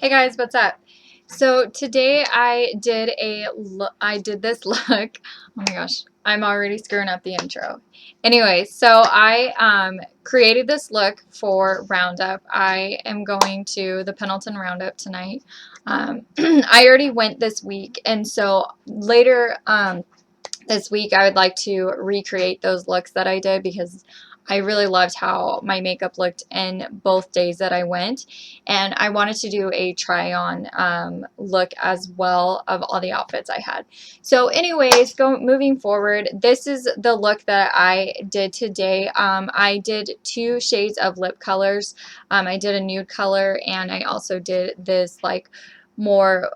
Hey guys, what's up? So today I did this look. Oh my gosh, I'm already screwing up the intro. Anyway, so I created this look for Roundup. I am going to the Pendelton Round Up tonight. I already went this week, and so later this week I would like to recreate those looks that I did because I really loved how my makeup looked in both days that I went, and I wanted to do a try-on look as well of all the outfits I had. So anyways, moving forward, this is the look that I did today. I did 2 shades of lip colors. I did a nude color, and I also did this like more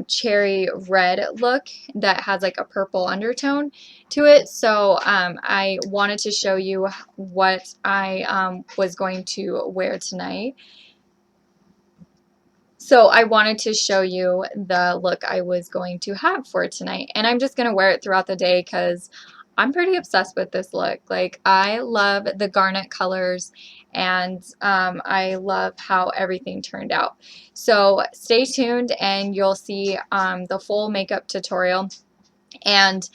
cherry red look that has like a purple undertone to it. So I wanted to show you what I was going to wear tonight. So I wanted to show you the look I was going to have for tonight, and I'm just going to wear it throughout the day because I'm pretty obsessed with this look. Like, I love the garnet colors, and I love how everything turned out. So stay tuned and you'll see the full makeup tutorial. And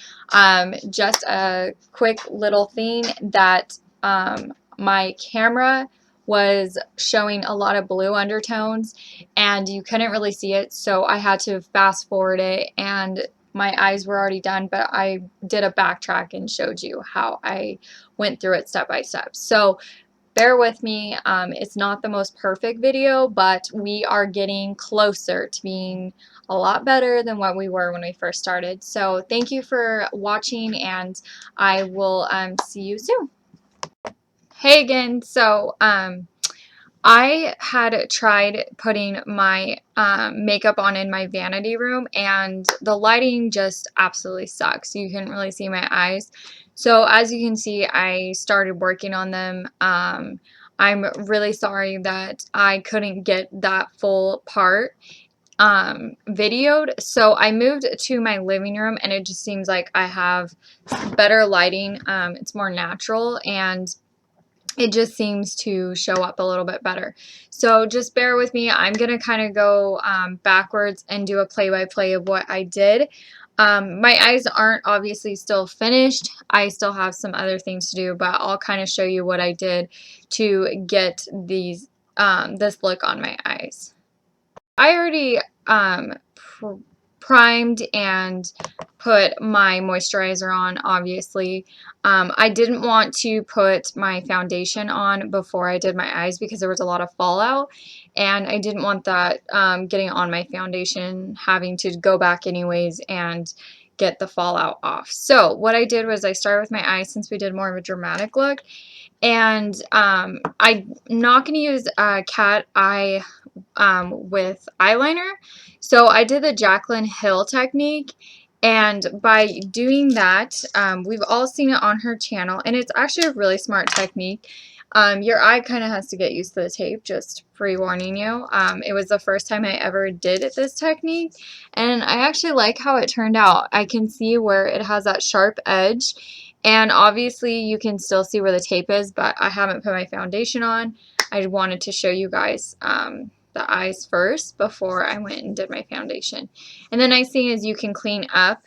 just a quick little thing that my camera was showing a lot of blue undertones and you couldn't really see it, so I had to fast forward it, and my eyes were already done, but I did a backtrack and showed you how I went through it step by step. So bear with me. It's not the most perfect video, but we are getting closer to being a lot better than what we were when we first started. So thank you for watching, and I will see you soon. Hey again. So I had tried putting my makeup on in my vanity room, and the lighting just absolutely sucks. You couldn't really see my eyes. So as you can see, I started working on them. I'm really sorry that I couldn't get that full part videoed. So I moved to my living room, and it just seems like I have better lighting. It's more natural, and it just seems to show up a little bit better. So just bear with me. I'm going to kind of go backwards and do a play-by-play of what I did. My eyes aren't obviously still finished. I still have some other things to do, but I'll kind of show you what I did to get these this look on my eyes. I already primed and put my moisturizer on, obviously. I didn't want to put my foundation on before I did my eyes because there was a lot of fallout, and I didn't want that getting on my foundation, having to go back anyways and get the fallout off. So what I did was I started with my eyes since we did more of a dramatic look, and I'm not going to use cat eye with eyeliner. So I did the Jaclyn Hill technique, and by doing that, we've all seen it on her channel, and it's actually a really smart technique. Your eye kind of has to get used to the tape, just pre-warning you. It was the first time I ever did this technique, and I actually like how it turned out. I can see where it has that sharp edge, and obviously you can still see where the tape is, but I haven't put my foundation on. I wanted to show you guys the eyes first before I went and did my foundation. And the nice thing is you can clean up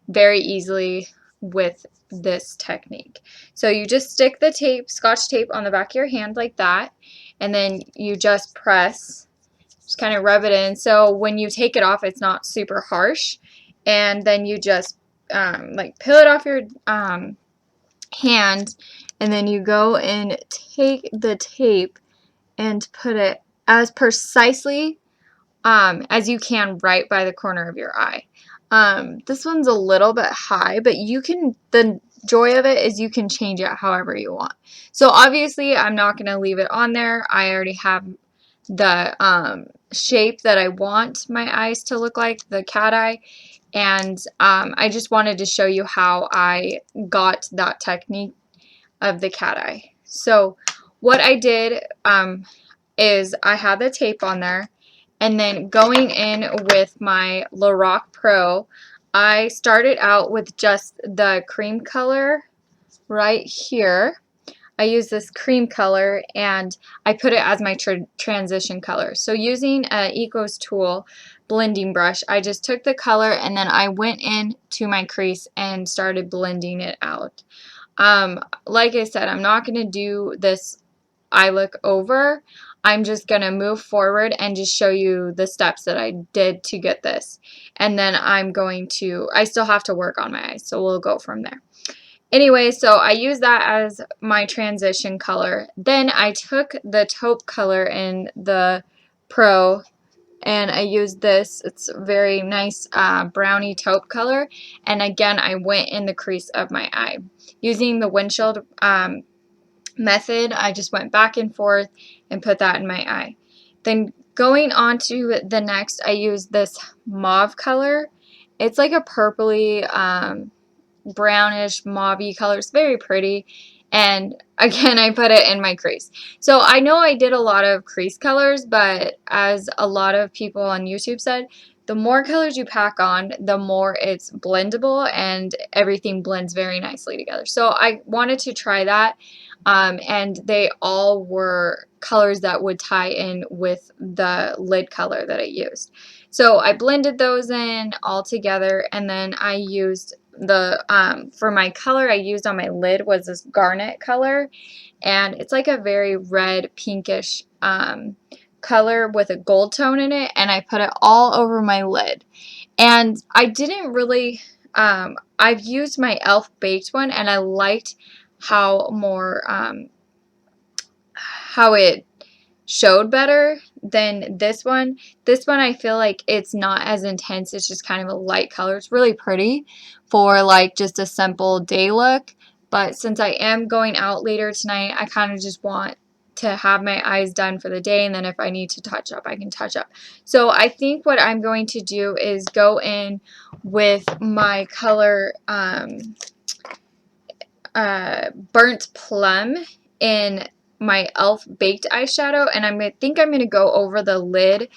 very easily with this technique. So you just stick the tape, scotch tape, on the back of your hand like that, and then you just press, just kind of rub it in. So when you take it off, it's not super harsh, and then you just like peel it off your hand, and then you go and take the tape and put it as precisely as you can right by the corner of your eye. This one's a little bit high, but you can, the joy of it is you can change it however you want. So obviously I'm not going to leave it on there. I already have the shape that I want my eyes to look like, the cat eye, and I just wanted to show you how I got that technique of the cat eye. So what I did is I had the tape on there, and then going in with my Lorac Pro, I started out with just the cream color right here. I use this cream color and I put it as my transition color. So using a Ecos Tool blending brush, I just took the color and then I went into my crease and started blending it out. Like I said, I'm not going to do this eye look over. I'm just going to move forward and just show you the steps that I did to get this. And then I still have to work on my eyes, so we'll go from there. Anyway, so I used that as my transition color. Then I took the taupe color in the Pro and I used this. It's a very nice brownie taupe color. And again, I went in the crease of my eye. Using the windshield method, I just went back and forth and put that in my eye. Then going on to the next, I used this mauve color. It's like a purpley, brownish mauvey color. It's very pretty, and again I put it in my crease. So I know I did a lot of crease colors, but as a lot of people on YouTube said, the more colors you pack on, the more it's blendable and everything blends very nicely together. So I wanted to try that, and they all were colors that would tie in with the lid color that I used. So I blended those in all together, and then I used for my color I used on my lid was this garnet color, and it's like a very red pinkish color with a gold tone in it, and I put it all over my lid. And I didn't really I've used my e.l.f. baked one, and I liked how how it showed better than this one. This one I feel like it's not as intense. It's just kind of a light color. It's really pretty for like just a simple day look. But since I am going out later tonight, I kind of just want to have my eyes done for the day, and then if I need to touch up, I can touch up. So I think what I'm going to do is go in with my color Burnt Plum in my e.l.f. baked eyeshadow, and I think I'm going to go over the lid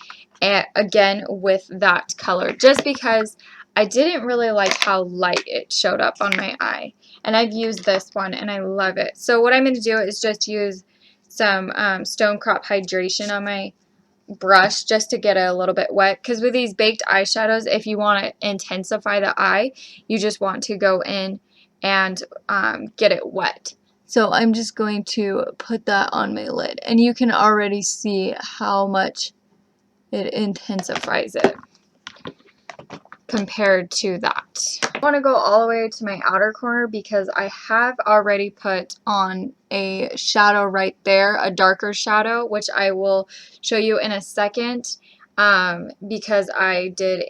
again with that color, just because I didn't really like how light it showed up on my eye. And I've used this one and I love it. So what I'm going to do is just use some Stone Crop Hydration on my brush just to get it a little bit wet, because with these baked eyeshadows, if you want to intensify the eye, you just want to go in and get it wet. So I'm just going to put that on my lid, and you can already see how much it intensifies it compared to that. I want to go all the way to my outer corner because I have already put on a shadow right there, a darker shadow, which I will show you in a second, because I did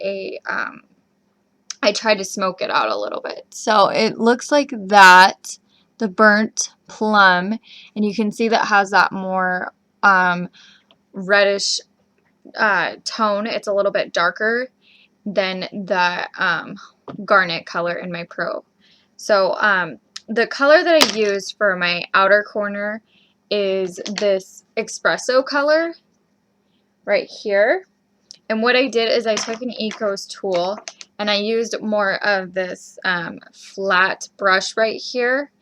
I tried to smoke it out a little bit. So it looks like that, the Burnt Plum, and you can see that has that more reddish tone. It's a little bit darker than the garnet color in my Pro. So the color that I used for my outer corner is this espresso color right here. And what I did is I took an Ecos tool and I used more of this flat brush right here,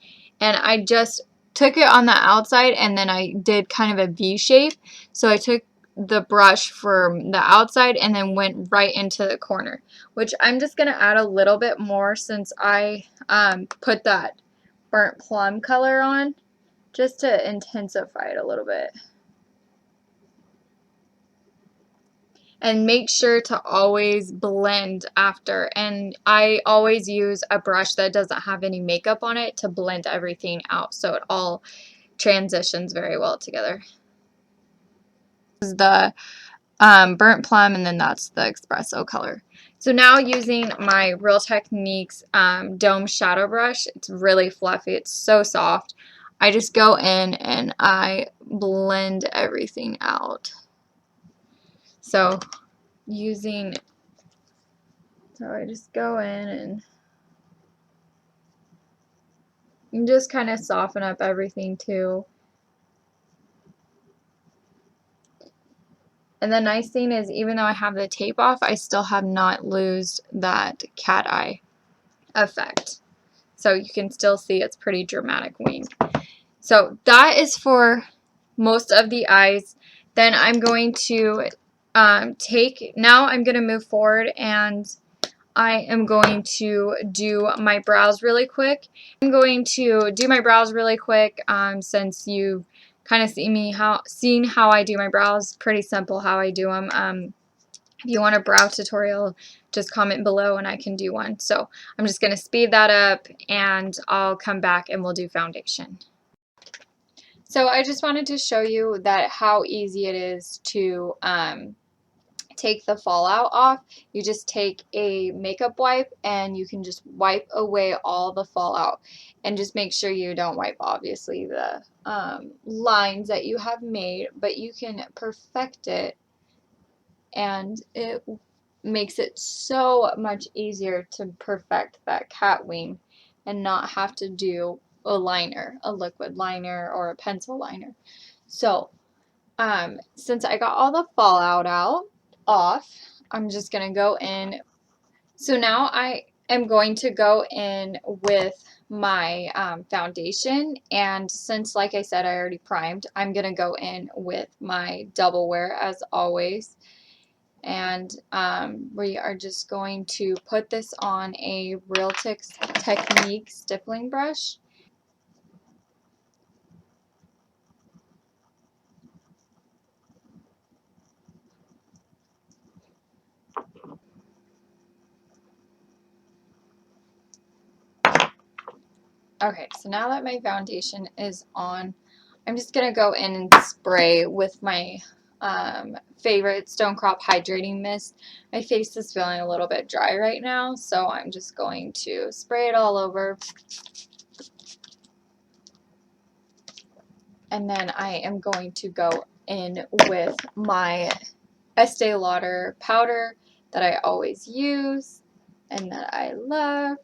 and I just took it on the outside, and then I did kind of a V shape. So I took the brush from the outside and then went right into the corner, which I'm just going to add a little bit more since I put that Burnt Plum color on, just to intensify it a little bit. And make sure to always blend after, and I always use a brush that doesn't have any makeup on it to blend everything out so it all transitions very well together. This is the Burnt Plum, and then that's the espresso color. So now using my Real Techniques Dome Shadow Brush, it's really fluffy, it's so soft. I just go in and I blend everything out. So I just go in and just kind of soften up everything too. And the nice thing is, even though I have the tape off, I still have not lost that cat eye effect. So you can still see it's pretty dramatic wing. So that is for most of the eyes. Then I'm going to now I'm going to move forward and I am going to do my brows really quick. I'm going to do my brows really quick since you kind of seen how I do my brows. Pretty simple how I do them. If you want a brow tutorial, just comment below and I can do one. So I'm just going to speed that up and I'll come back and we'll do foundation. So I just wanted to show you that how easy it is to take the fallout off. You just take a makeup wipe and you can just wipe away all the fallout, and just make sure you don't wipe obviously the lines that you have made, but you can perfect it and it makes it so much easier to perfect that cat wing and not have to do a liner, a liquid liner or a pencil liner. So since I got all the fallout off, I'm just going to go in. So now I am going to go in with my foundation, and since, like I said, I already primed, I'm going to go in with my double wear as always. And we are just going to put this on a Real Technique stippling brush. Okay, so now that my foundation is on, I'm just going to go in and spray with my favorite Stone Crop Hydrating Mist. My face is feeling a little bit dry right now, so I'm just going to spray it all over. And then I am going to go in with my Estee Lauder powder that I always use and that I love,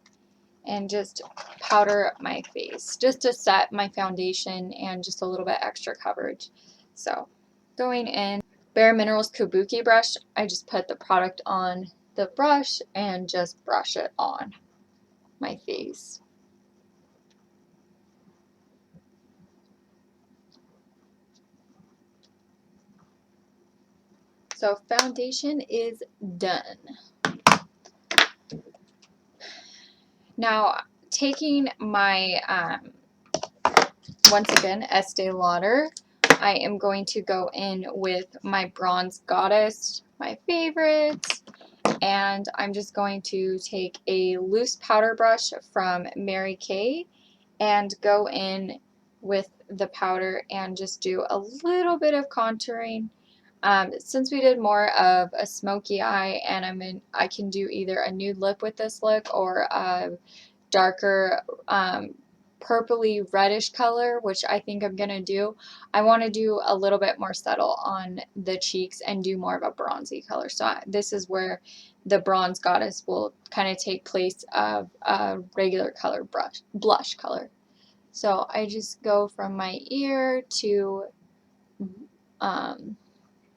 and just powder my face just to set my foundation and just a little bit extra coverage. So going in, Bare Minerals Kabuki brush, I just put the product on the brush and just brush it on my face. So foundation is done. Now taking my once again, Estee Lauder, I am going to go in with my Bronze Goddess, my favorite, and I'm just going to take a loose powder brush from MayKay and go in with the powder and just do a little bit of contouring. Since we did more of a smoky eye, and I can do either a nude lip with this look or a darker purpley reddish color, which I think I'm gonna do. I want to do a little bit more subtle on the cheeks and do more of a bronzy color. So this is where the Bronze Goddess will kind of take place of a regular color blush color. So I just go from my ear to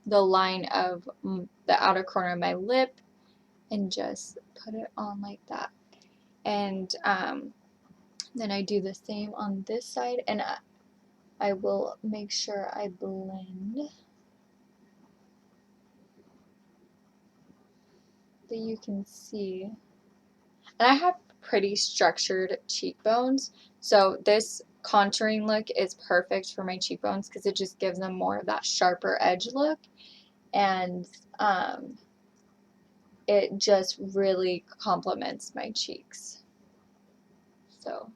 the line of the outer corner of my lip and just put it on like that. And then I do the same on this side, and I will make sure I blend that you can see. And I have pretty structured cheekbones, so this contouring look is perfect for my cheekbones because it just gives them more of that sharper edge look, and it just really complements my cheeks. So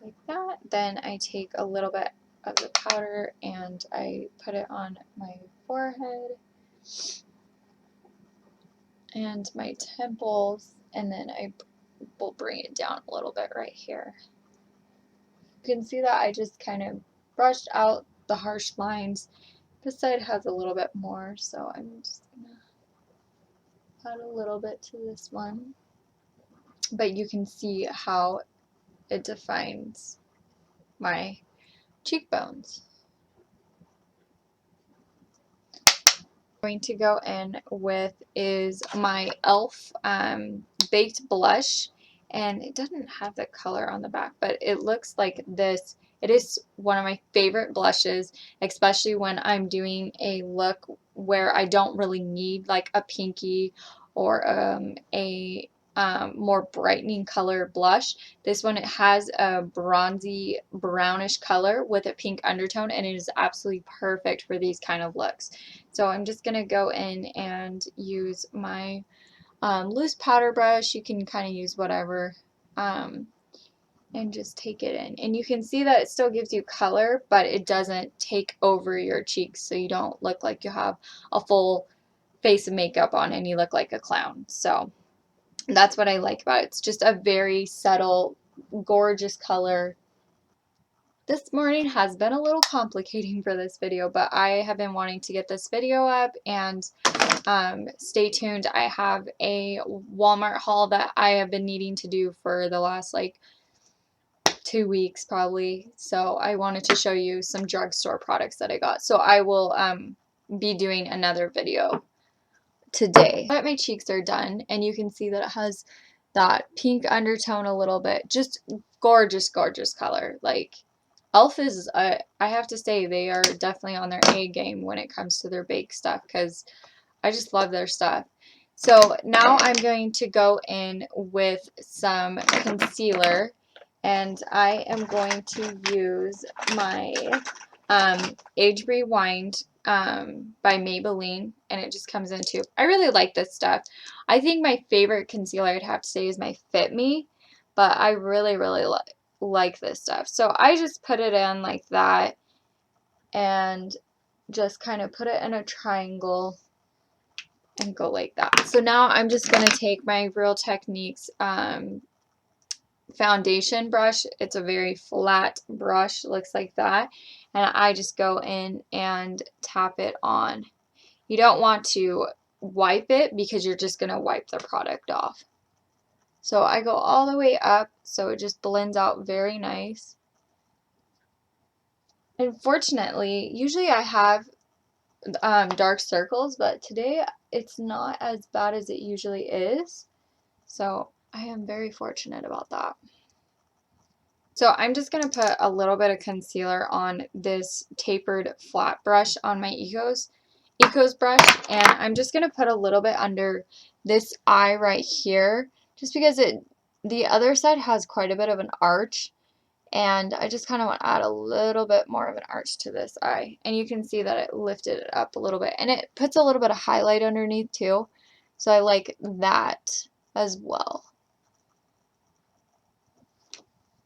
like that. Then I take a little bit of the powder and I put it on my forehead and my temples, and then I will bring it down a little bit right here. You can see that I just kind of brushed out the harsh lines. This side has a little bit more, so I'm just gonna add a little bit to this one. But you can see how it defines my cheekbones. Going to go in with is my e.l.f. Baked Blush, and it doesn't have the color on the back, but it looks like this. It is one of my favorite blushes, especially when I'm doing a look where I don't really need like a pinky or a more brightening color blush. This one, it has a bronzy brownish color with a pink undertone, and it is absolutely perfect for these kind of looks. So I'm just going to go in and use my loose powder brush. You can kind of use whatever, and just take it in. And you can see that it still gives you color, but it doesn't take over your cheeks, so you don't look like you have a full face of makeup on and you look like a clown. So that's what I like about it. It's just a very subtle, gorgeous color. This morning has been a little complicating for this video, but I have been wanting to get this video up, and stay tuned. I have a Walmart haul that I have been needing to do for the last like 2 weeks probably. So I wanted to show you some drugstore products that I got. So I will be doing another video today. But my cheeks are done, and you can see that it has that pink undertone a little bit. Just gorgeous, gorgeous color. Like e.l.f. is, I have to say, they are definitely on their A game when it comes to their bake stuff, because I just love their stuff. So now I'm going to go in with some concealer, and I am going to use my Age Rewind by Maybelline, and it just comes in tube. I really like this stuff. I think my favorite concealer, I'd have to say, is my Fit Me, but I really, really like this stuff. So I just put it in like that and just kind of put it in a triangle and go like that. So now I'm just going to take my Real Techniques foundation brush. It's a very flat brush, looks like that, and I just go in and tap it on. You don't want to wipe it because you're just going to wipe the product off. So I go all the way up so it just blends out very nice. Unfortunately, usually I have dark circles, but today it's not as bad as it usually is. So I am very fortunate about that. So I'm just going to put a little bit of concealer on this tapered flat brush on my Ecos brush, and I'm just going to put a little bit under this eye right here, just because the other side has quite a bit of an arch, and I just kind of want to add a little bit more of an arch to this eye. And you can see that it lifted it up a little bit, and it puts a little bit of highlight underneath too, so I like that as well.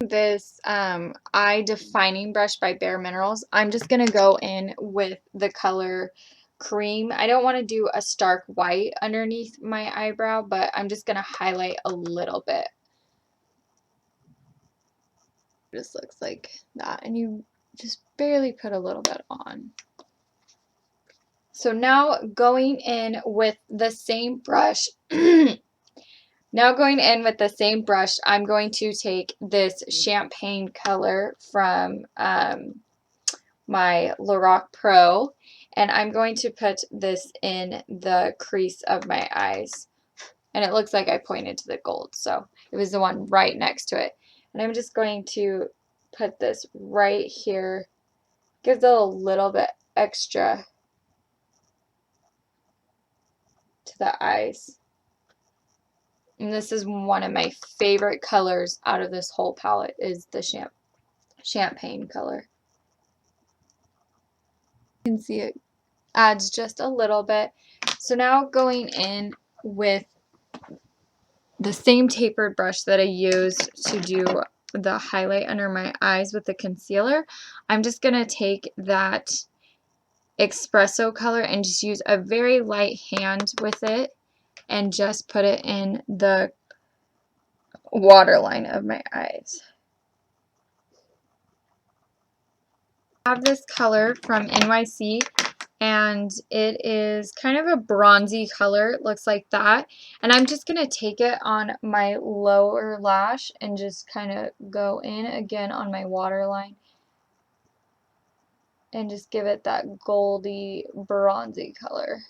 This eye defining brush by Bare Minerals, I'm just going to go in with the color Cream. I don't want to do a stark white underneath my eyebrow, but I'm just going to highlight a little bit. It just looks like that, and you just barely put a little bit on. So now going in with the same brush, I'm going to take this champagne color from my Lorac Pro, and I'm going to put this in the crease of my eyes. And it looks like I pointed to the gold, so it was the one right next to it. And I'm just going to put this right here. Gives it a little bit extra to the eyes. And this is one of my favorite colors out of this whole palette, is the champagne color. You can see it adds just a little bit. So now going in with the same tapered brush that I used to do the highlight under my eyes with the concealer, I'm just going to take that espresso color and just use a very light hand with it and just put it in the waterline of my eyes. I have this color from NYC, and it is kind of a bronzy color. It looks like that. And I'm just going to take it on my lower lash and just kind of go in again on my waterline and just give it that goldy, bronzy color.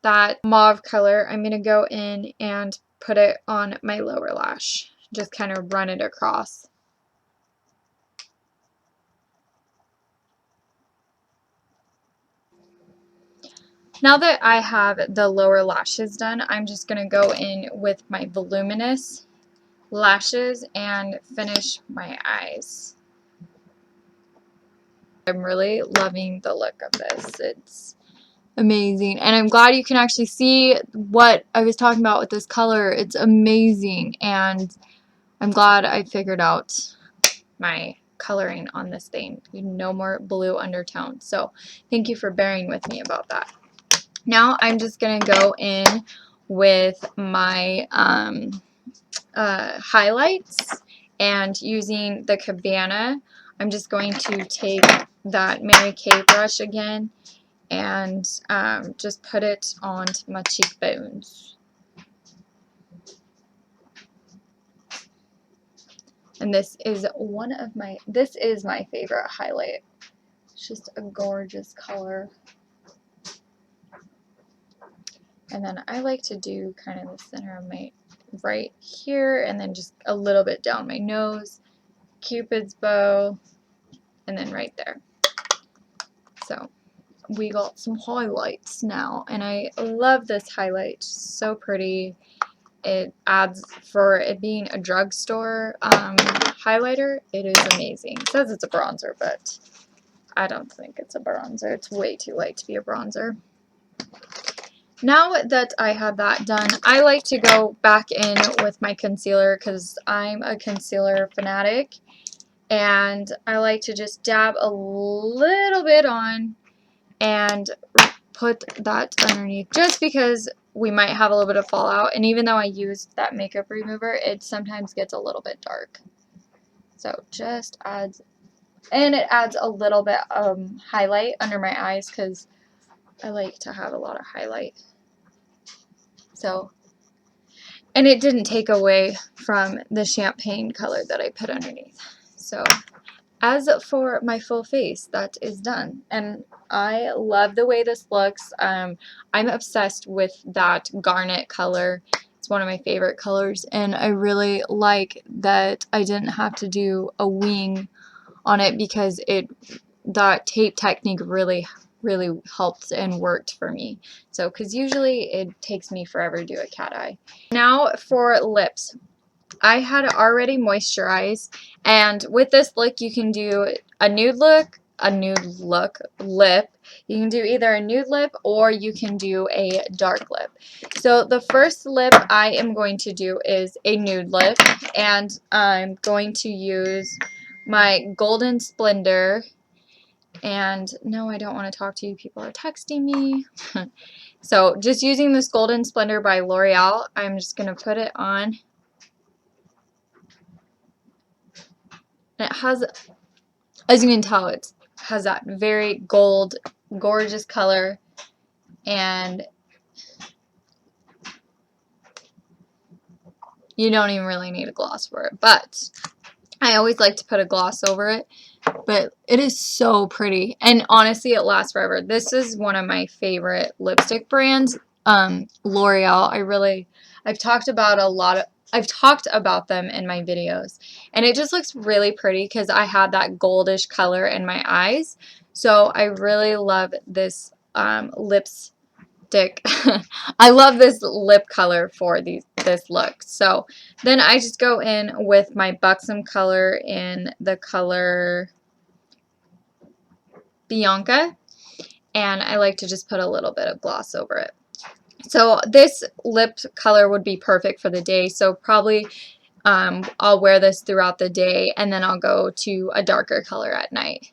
that mauve color, I'm going to go in and put it on my lower lash. Just kind of run it across. Now that I have the lower lashes done, I'm just going to go in with my voluminous lashes and finish my eyes. I'm really loving the look of this. It's amazing. And I'm glad you can actually see what I was talking about with this color. It's amazing. And I'm glad I figured out my coloring on this thing. No more blue undertone. So thank you for bearing with me about that. Now I'm just going to go in with my highlights, and using the Cabana, I'm just going to take that MayKay brush again and just put it onto my cheekbones. And this is my favorite highlight. It's just a gorgeous color. And then I like to do kind of the center of my right here, and then just a little bit down my nose, Cupid's bow, and then right there. So we got some highlights now, and I love this highlight. So pretty. It adds, for it being a drugstore highlighter, it is amazing. It says it's a bronzer, but I don't think it's a bronzer. It's way too light to be a bronzer. Now that I have that done, I like to go back in with my concealer because I'm a concealer fanatic, and I like to just dab a little bit on and put that underneath, just because we might have a little bit of fallout, and even though I use that makeup remover, it sometimes gets a little bit dark. So just adds, and it adds a little bit highlight under my eyes because I like to have a lot of highlight. So, and it didn't take away from the champagne color that I put underneath. So as for my full face, that is done, and I love the way this looks. I'm obsessed with that garnet color. It's one of my favorite colors, and I really like that I didn't have to do a wing on it because that tape technique really helped and worked for me. So, because usually it takes me forever to do a cat eye. Now for lips. I had already moisturized, and with this look you can do a nude look lip. You can do either a nude lip or you can do a dark lip. So the first lip I am going to do is a nude lip, and I'm going to use my Golden Splendor. And no, I don't want to talk to you. People are texting me. So just using this Golden Splendor by L'Oreal, I'm just going to put it on. And it has, as you can tell, it has that very gold, gorgeous color, and you don't even really need a gloss for it. But I always like to put a gloss over it. But it is so pretty, and honestly, it lasts forever. This is one of my favorite lipstick brands, L'Oreal. I've talked about them in my videos, and it just looks really pretty because I have that goldish color in my eyes. So I really love this lipstick. I love this lip color for this look. So then I just go in with my Buxom color in the color Bianca, and I like to just put a little bit of gloss over it. So this lip color would be perfect for the day, so probably I'll wear this throughout the day, and then I'll go to a darker color at night.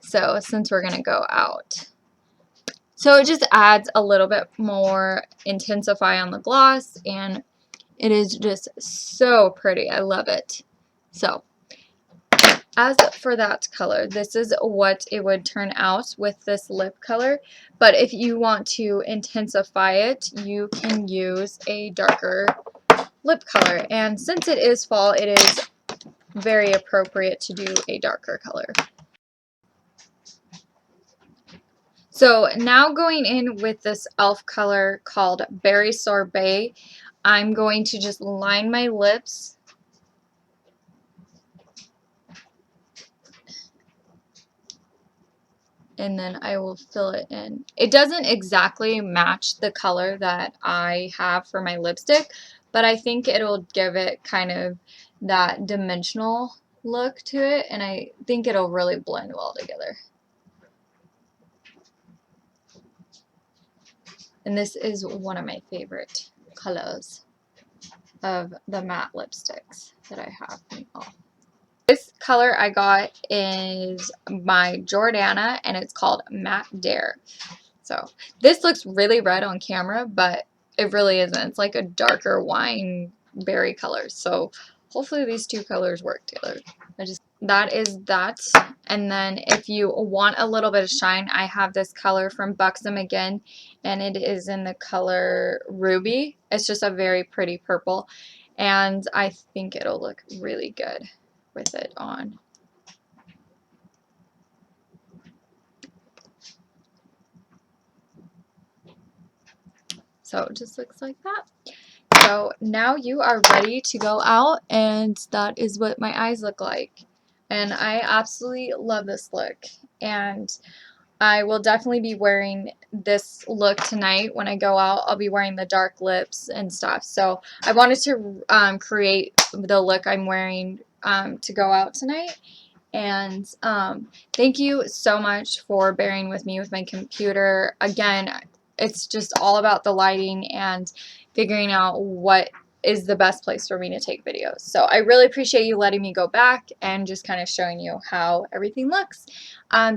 So since we're going to go out. So it just adds a little bit more intensify on the gloss, and it is just so pretty. I love it. So as for that color, this is what it would turn out with this lip color. But if you want to intensify it, you can use a darker lip color. And since it is fall, it is very appropriate to do a darker color. So now going in with this e.l.f. color called Berry Sorbet, I'm going to just line my lips. And then I will fill it in. It doesn't exactly match the color that I have for my lipstick, but I think it'll give it kind of that dimensional look to it, and I think it'll really blend well together. And this is one of my favorite colors of the matte lipsticks that I have in all. This color I got is by Jordana, and it's called Matte Dare. So this looks really red on camera, but it really isn't. It's like a darker wine berry color. So hopefully these two colors work together. That is that. And then if you want a little bit of shine, I have this color from Buxom again, and it is in the color Ruby. It's just a very pretty purple, and I think it'll look really good with it on. So it just looks like that. So now you are ready to go out, and that is what my eyes look like. And I absolutely love this look, and I will definitely be wearing this look tonight when I go out. I'll be wearing the dark lips and stuff. So I wanted to create the look I'm wearing to go out tonight. And thank you so much for bearing with me with my computer. Again, it's just all about the lighting and figuring out what is the best place for me to take videos. So I really appreciate you letting me go back and just kind of showing you how everything looks.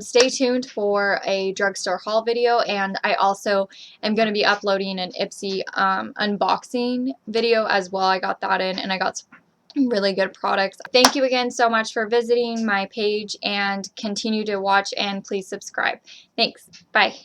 Stay tuned for a drugstore haul video, and I also am going to be uploading an Ipsy unboxing video as well. I got that in, and I got some really good products. Thank you again so much for visiting my page, and continue to watch, and please subscribe. Thanks. Bye.